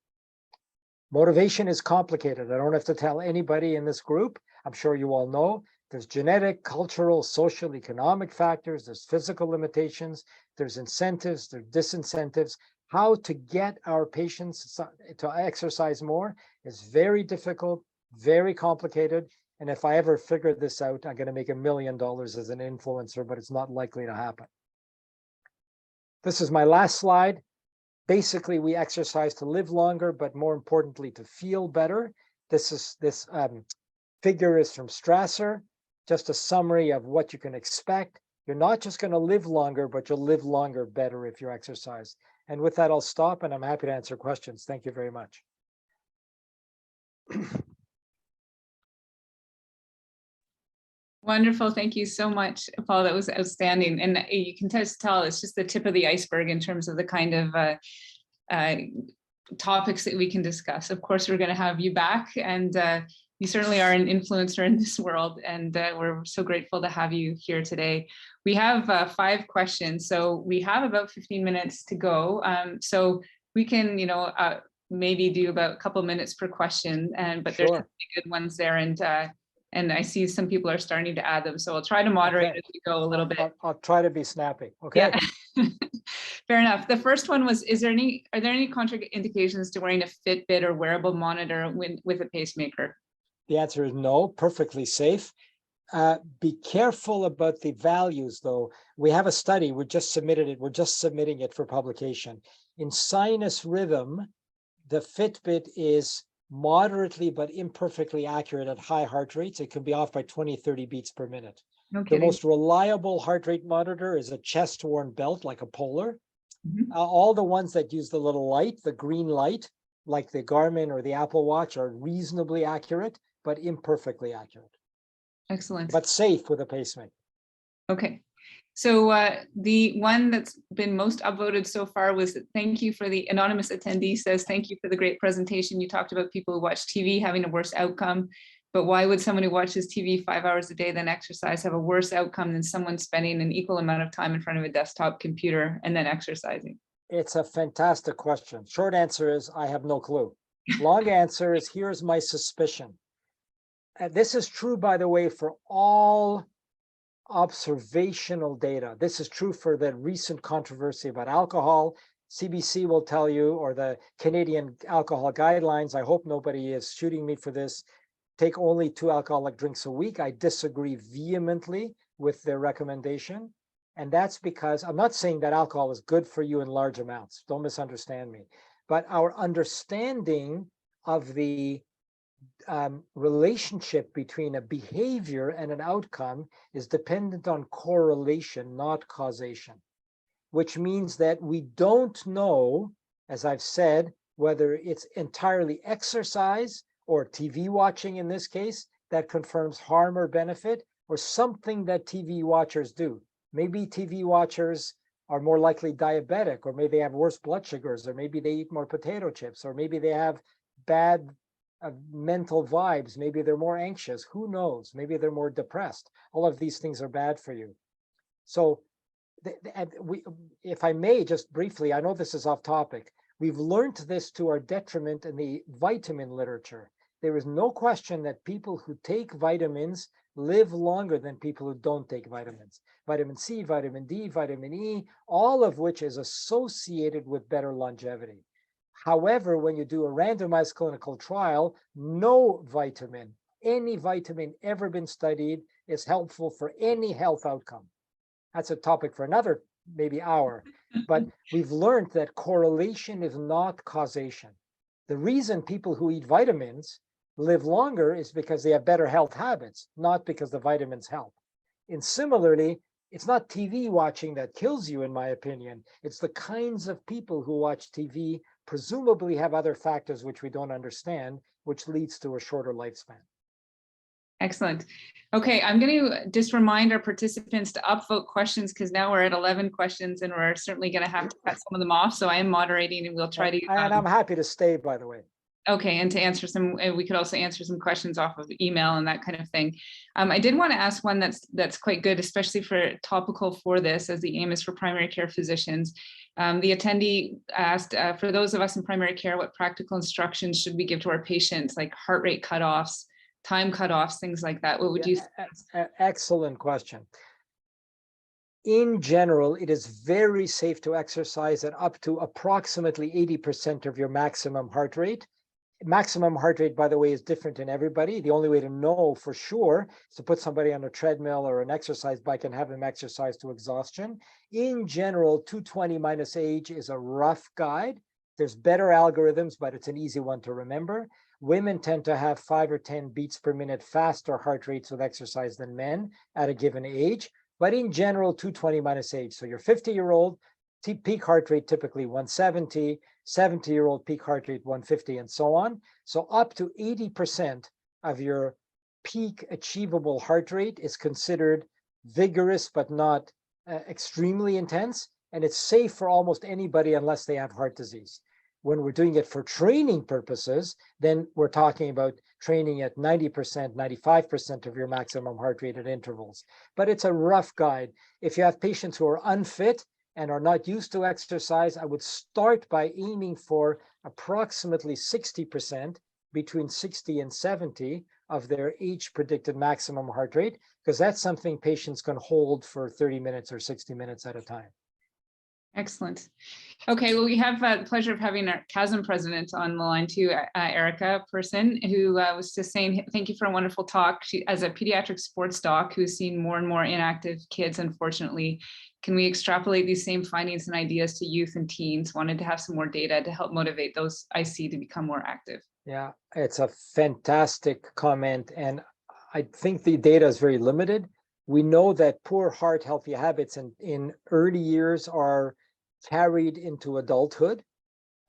Motivation is complicated. I don't have to tell anybody in this group. I'm sure you all know. There's genetic, cultural, social, economic factors. There's physical limitations. There's incentives. There's disincentives. How to get our patients to exercise more is very difficult, very complicated. And if I ever figure this out, I'm going to make $1 million as an influencer, but it's not likely to happen. This is my last slide. Basically, we exercise to live longer, but more importantly, to feel better. This figure is from Strasser, just a summary of what you can expect. You're not just going to live longer, but you'll live longer better if you exercise. And with that, I'll stop, and I'm happy to answer questions. Thank you very much. Wonderful. Thank you so much, Paul. That was outstanding. And you can just tell it's just the tip of the iceberg in terms of the kind of topics that we can discuss. Of course, we're going to have you back, and you certainly are an influencer in this world, and we're so grateful to have you here today. We have 5 questions, so we have about 15 minutes to go. So we can, maybe do about a couple minutes per question, but there's some good ones there, and I see some people are starting to add them, so I'll try to moderate as we go a little bit. I'll try to be snappy. Okay. Yeah. Fair enough. The first one was, are there any contraindications to wearing a Fitbit or wearable monitor with a pacemaker? The answer is no, perfectly safe. Be careful about the values, though. We have a study, we just submitted it, we're just submitting it for publication. In sinus rhythm, the Fitbit is moderately but imperfectly accurate at high heart rates. It can be off by 20, 30 beats per minute. No The kidding. most reliable heart rate monitor is a chest-worn belt, like a Polar. Mhm. All the ones that use the little light, the green light, like the Garmin or the Apple Watch, are reasonably accurate, but imperfectly accurate. Excellent. But safe with a pacemaker. Okay. So the one that's been most upvoted so far was, thank you for the anonymous attendee says, thank you for the great presentation. You talked about people who watch TV having a worse outcome, but why would someone who watches TV 5 hours a day then exercise have a worse outcome than someone spending an equal amount of time in front of a desktop computer and then exercising? It's a fantastic question. Short answer is, I have no clue. Long answer is, here's my suspicion. This is true, by the way, for all observational data. This is true for the recent controversy about alcohol. CBC will tell you, or the Canadian alcohol guidelines, I hope nobody is shooting me for this, take only 2 alcoholic drinks a week. I disagree vehemently with their recommendation. And that's because I'm not saying that alcohol is good for you in large amounts. Don't misunderstand me. But our understanding of the relationship between a behavior and an outcome is dependent on correlation, not causation, which means that we don't know, as I've said, whether it's entirely exercise or TV watching in this case that confirms harm or benefit, or something that TV watchers do. Maybe TV watchers are more likely diabetic, or maybe they have worse blood sugars, or maybe they eat more potato chips, or maybe they have bad mental vibes. Maybe they're more anxious. Who knows? Maybe they're more depressed. All of these things are bad for you. So if I may, just briefly, I know this is off topic. We've learned this to our detriment in the vitamin literature. There is no question that people who take vitamins live longer than people who don't take vitamins. Vitamin C, vitamin D, vitamin E, all of which is associated with better longevity. However, when you do a randomized clinical trial, no vitamin, any vitamin ever been studied is helpful for any health outcome. That's a topic for another maybe hour. But we've learned that correlation is not causation. The reason people who eat vitamins live longer is because they have better health habits, not because the vitamins help. And similarly, it's not TV watching that kills you, in my opinion. It's the kinds of people who watch TV presumably have other factors which we don't understand, which leads to a shorter lifespan. Excellent. Okay, I'm going to just remind our participants to upvote questions, because now we're at 11 questions and we're certainly going to have to cut some of them off. So I am moderating and we'll try to. And I'm happy to stay, by the way. Okay, and to answer some, we could also answer some questions off of email and that kind of thing. I did want to ask one that's quite good, especially for topical for this, as the aim is for primary care physicians. The attendee asked, for those of us in primary care, what practical instructions should we give to our patients, like heart rate cutoffs, time cutoffs, things like that? What would you say? Excellent question. In general, it is very safe to exercise at up to approximately 80% of your maximum heart rate. Maximum heart rate, by the way, is different in everybody. The only way to know for sure is to put somebody on a treadmill or an exercise bike and have them exercise to exhaustion. In general, 220 minus age is a rough guide. There's better algorithms, but it's an easy one to remember. Women tend to have 5 or 10 beats per minute faster heart rates with exercise than men at a given age. But in general, 220 minus age. So your 50-year-old peak heart rate typically 170, 70-year-old peak heart rate 150, and so on. So up to 80% of your peak achievable heart rate is considered vigorous but not extremely intense, and it's safe for almost anybody unless they have heart disease. When we're doing it for training purposes, then we're talking about training at 90%, 95% of your maximum heart rate at intervals. But it's a rough guide. If you have patients who are unfit and are not used to exercise, I would start by aiming for approximately 60%, between 60 and 70 of their age predicted maximum heart rate, because that's something patients can hold for 30 minutes or 60 minutes at a time. Excellent. Okay, well, we have the pleasure of having our CHASM president on the line too, Erica Person, who was just saying, thank you for a wonderful talk. She, as a pediatric sports doc who's seen more and more inactive kids, unfortunately, can we extrapolate these same findings and ideas to youth and teens? Wanted to have some more data to help motivate those I see to become more active. Yeah, it's a fantastic comment. And I think the data is very limited. We know that poor heart healthy habits in early years are carried into adulthood.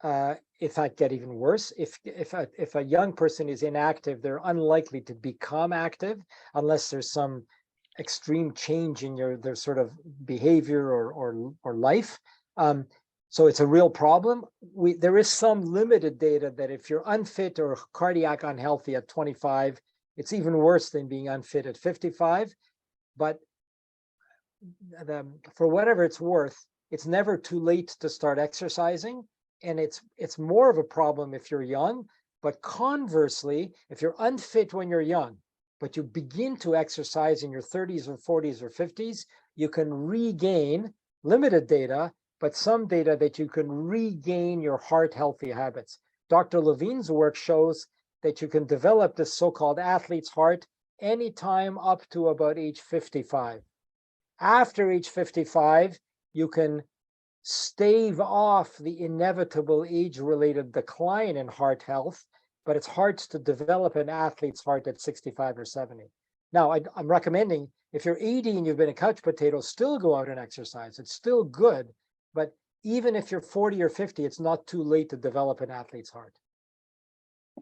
If that get even worse, if a young person is inactive, they're unlikely to become active unless there's some extreme change in their sort of behavior or life. So it's a real problem. There is some limited data that if you're unfit or cardiac unhealthy at 25, it's even worse than being unfit at 55. But for whatever it's worth, it's never too late to start exercising. And it's more of a problem if you're young. But conversely, if you're unfit when you're young, but you begin to exercise in your 30s or 40s or 50s, you can regain limited data, but some data that you can regain your heart healthy habits. Dr. Levine's work shows that you can develop this so-called athlete's heart anytime up to about age 55. After age 55, you can stave off the inevitable age-related decline in heart health, but it's hard to develop an athlete's heart at 65 or 70. Now, I'm recommending if you're 80 and you've been a couch potato, still go out and exercise. It's still good, but even if you're 40 or 50, it's not too late to develop an athlete's heart.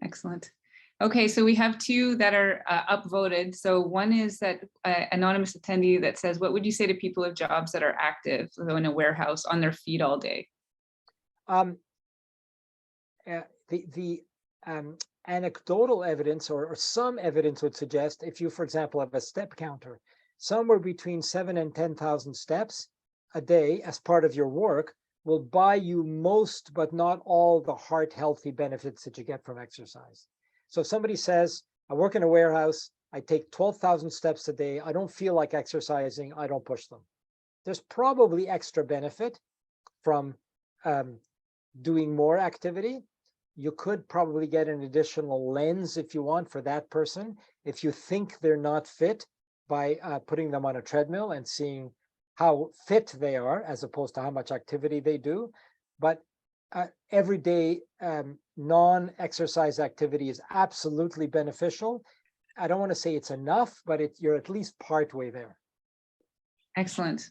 Excellent. Okay, so we have two that are upvoted. So one is that anonymous attendee that says, what would you say to people of jobs that are active, so in a warehouse, on their feet all day? The anecdotal evidence or some evidence would suggest if you, for example, have a step counter, somewhere between 7,000 and 10,000 steps a day as part of your work will buy you most, but not all, the heart healthy benefits that you get from exercise. So if somebody says, I work in a warehouse, I take 12,000 steps a day, I don't feel like exercising, I don't push them. There's probably extra benefit from doing more activity. You could probably get an additional lens if you want for that person. If you think they're not fit, by putting them on a treadmill and seeing how fit they are as opposed to how much activity they do. But everyday non-exercise activity is absolutely beneficial. I don't want to say it's enough, but you're at least partway there. Excellent.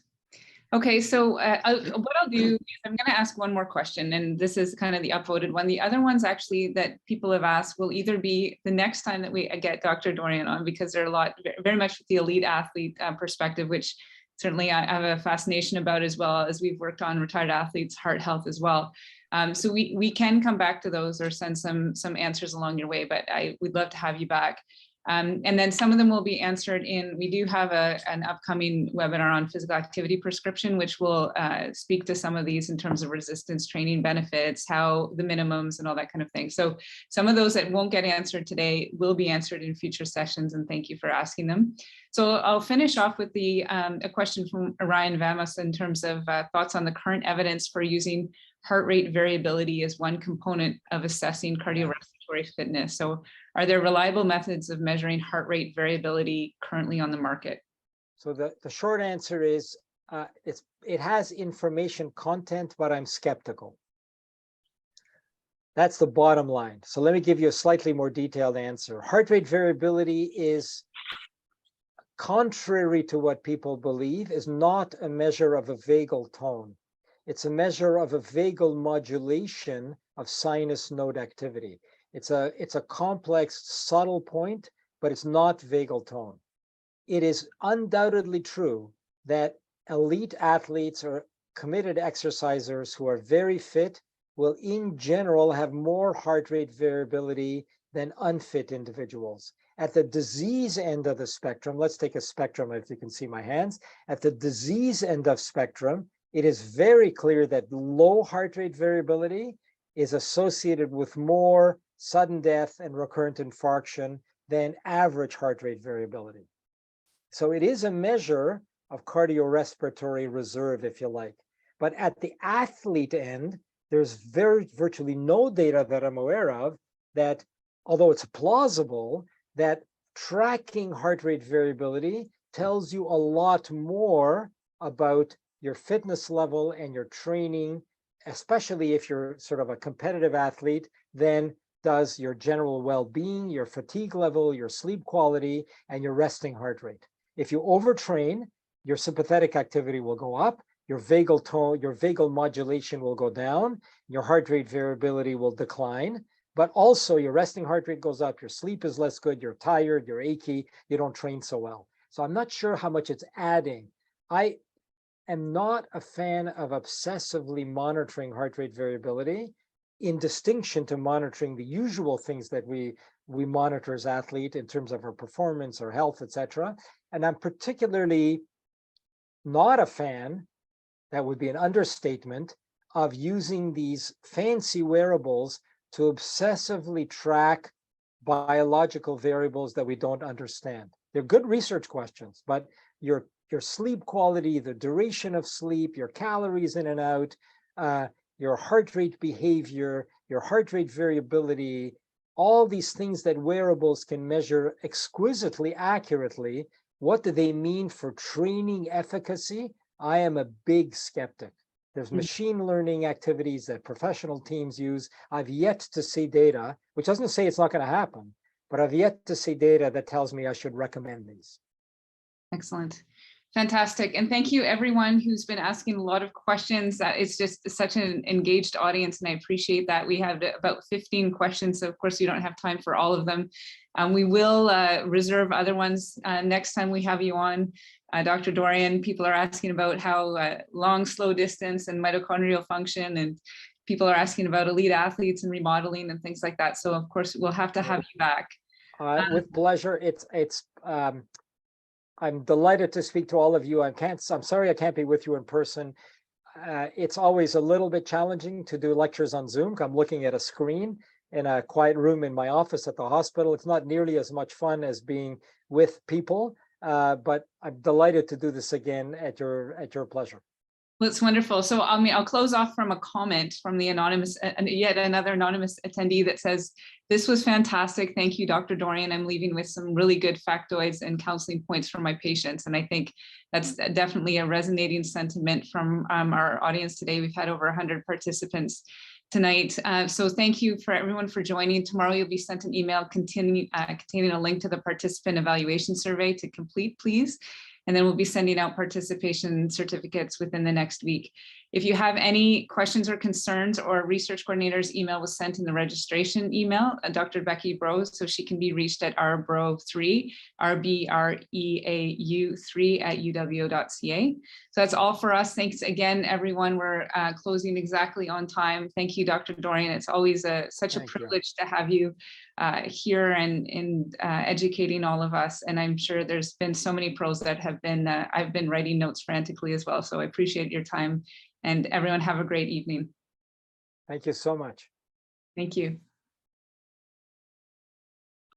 Okay, so what I'll do is I'm going to ask one more question, and this is kind of the upvoted one. The other ones actually that people have asked will either be the next time that we get Dr. Dorian on, because they're a lot, very much with the elite athlete perspective, which certainly I have a fascination about, as well as we've worked on retired athletes' heart health as well. So we can come back to those or send some answers along your way, but we'd love to have you back. And then some of them will be answered we do have an upcoming webinar on physical activity prescription, which will speak to some of these in terms of resistance training benefits, how the minimums and all that kind of thing. So some of those that won't get answered today will be answered in future sessions, and thank you for asking them. So I'll finish off with a question from Ryan Vamos in terms of thoughts on the current evidence for using heart rate variability as one component of assessing cardiorespiratory fitness. So are there reliable methods of measuring heart rate variability currently on the market? So the short answer is it has information content, but I'm skeptical. That's the bottom line. So let me give you a slightly more detailed answer. Heart rate variability is, contrary to what people believe, is not a measure of a vagal tone. It's a measure of a vagal modulation of sinus node activity. It's a complex, subtle point but it's not vagal tone. It is undoubtedly true that elite athletes or committed exercisers who are very fit will in general have more heart rate variability than unfit individuals. At the disease end of the spectrum, let's take a spectrum if you can see my hands. At the disease end of spectrum, it is very clear that low heart rate variability is associated with more sudden death and recurrent infarction than average heart rate variability. So it is a measure of cardiorespiratory reserve, if you like. But at the athlete end, there's virtually no data that I'm aware of that, although it's plausible, that tracking heart rate variability tells you a lot more about your fitness level and your training, especially if you're sort of a competitive athlete, than does your general well-being, your fatigue level, your sleep quality, and your resting heart rate. If you overtrain, your sympathetic activity will go up, your vagal tone, your vagal modulation will go down, your heart rate variability will decline, but also your resting heart rate goes up, your sleep is less good, you're tired, you're achy, you don't train so well. So I'm not sure how much it's adding. I am not a fan of obsessively monitoring heart rate variability in distinction to monitoring the usual things that we monitor as athletes in terms of our performance or health, etc. And I'm particularly not a fan, that would be an understatement, of using these fancy wearables to obsessively track biological variables that we don't understand. They're good research questions, but your sleep quality, the duration of sleep, your calories in and out, your heart rate behavior, your heart rate variability, all these things that wearables can measure exquisitely accurately, what do they mean for training efficacy? I am a big skeptic. There's machine learning activities that professional teams use. I've yet to see data, which doesn't say it's not going to happen, but I've yet to see data that tells me I should recommend these. Excellent. Fantastic. And thank you everyone who's been asking a lot of questions. It's just such an engaged audience, and I appreciate that. We have about 15 questions, so of course you don't have time for all of them. We will reserve other ones next time we have you on. Dr. Dorian, people are asking about how long, slow distance and mitochondrial function, and people are asking about elite athletes and remodeling and things like that. So of course we'll have to have you back. With pleasure. I'm delighted to speak to all of you. I'm sorry I can't be with you in person. It's always a little bit challenging to do lectures on Zoom. I'm looking at a screen in a quiet room in my office at the hospital. It's not nearly as much fun as being with people, but I'm delighted to do this again at your pleasure. Well, it's wonderful. So I'll close off from a comment from the yet another anonymous attendee that says, "This was fantastic. Thank you, Dr. Dorian. I'm leaving with some really good factoids and counseling points for my patients." And I think that's definitely a resonating sentiment from our audience today. We've had over 100 participants tonight. So thank you for everyone for joining. Tomorrow you'll be sent an email containing a link to the participant evaluation survey to complete, please. And then we'll be sending out participation certificates within the next week. If you have any questions or concerns, or research coordinator's email was sent in the registration email, Dr. Becky Brose, so she can be reached at rbreau3, rbreau3@uwo.ca. So that's all for us. Thanks again, everyone. We're closing exactly on time. Thank you, Dr. Dorian. It's always such a privilege to have you here and educating all of us. And I'm sure there's been so many pros that have been, I've been writing notes frantically as well. So I appreciate your time, and everyone have a great evening. Thank you so much. Thank you.